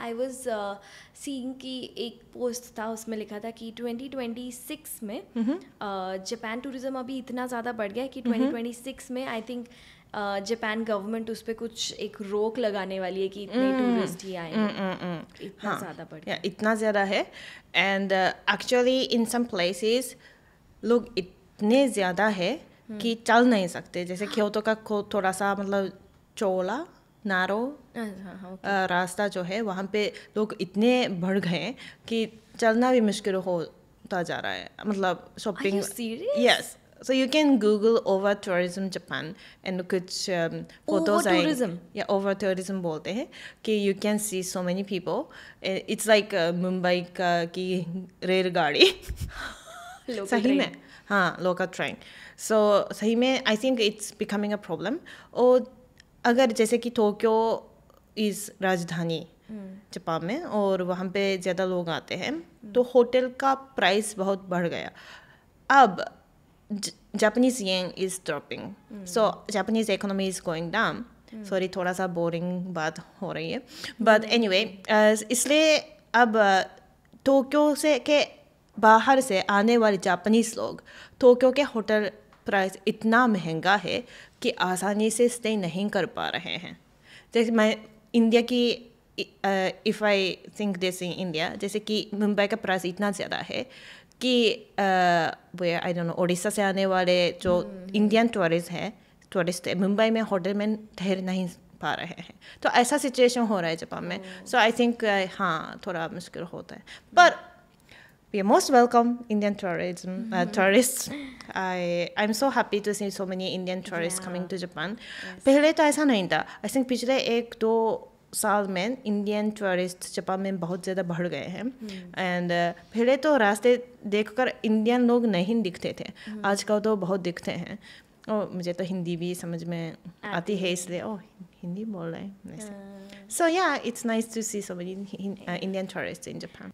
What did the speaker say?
I was seeing कि एक post था, उसमें लिखा था कि 2026 में जापान टूरिज्म अभी इतना ज़्यादा बढ़ गया है कि 2026 में आई थिंक जापान गवर्नमेंट उस पर कुछ एक रोक लगाने वाली है कि इतने टूरिस्ट ही आएंगे, इतना ज़्यादा बढ़ गया। इतना ज़्यादा है। And actually in some places लोग इतने ज़्यादा है कि चल नहीं सकते। जैसे क्योतो का थोड़ा सा मतलब चौड़ा नारो रास्ता जो है, वहाँ पे लोग इतने बढ़ गए कि चलना भी मुश्किल होता जा रहा है। मतलब shopping. Are you serious? Yes. So you can Google over tourism Japan and कुछ photos tourism? या over tourism बोलते हैं कि you can see so many people. It's like Mumbai का की रेलगाड़ी सही में, हाँ, लोकल ट्रेन। सो सही में I think it's becoming a problem. और अगर जैसे कि टोक्यो इज़ राजधानी जापान में और वहाँ पे ज़्यादा लोग आते हैं, तो होटल का प्राइस बहुत बढ़ गया। अब Japanese yen is dropping, so Japanese economy is going down. Sorry, थोड़ा सा बोरिंग बात हो रही है, but anyway, इसलिए अब टोक्यो से के बाहर से आने वाले जापानीज लोग टोक्यो के होटल प्राइस इतना महंगा है कि आसानी से स्टे नहीं कर पा रहे हैं। जैसे मैं इंडिया की if I think this in India, जैसे कि मुंबई का प्राइस इतना ज़्यादा है कि वो आई डोंट नो उड़ीसा से आने वाले जो इंडियन टूरिस्ट है मुंबई में होटल में ठहर नहीं पा रहे हैं। तो ऐसा सिचुएशन हो रहा है जापान में। सो आई थिंक हाँ, थोड़ा मुश्किल होता है, पर we are most welcome Indian tourists. I'm so happy to see so many Indian tourists coming to Japan. पहले तो ऐसा नहीं था। I think पिछले 1-2 साल में इंडियन टूरिस्ट जापान में बहुत ज़्यादा बढ़ गए हैं। एंड पहले तो रास्ते देखकर इंडियन लोग नहीं दिखते थे, आजकल तो बहुत दिखते हैं। और मुझे तो हिंदी भी समझ में आती है, इसलिए हिंदी बोल रहे हैं। So yeah, it's nice to see so many Indian tourists in Japan.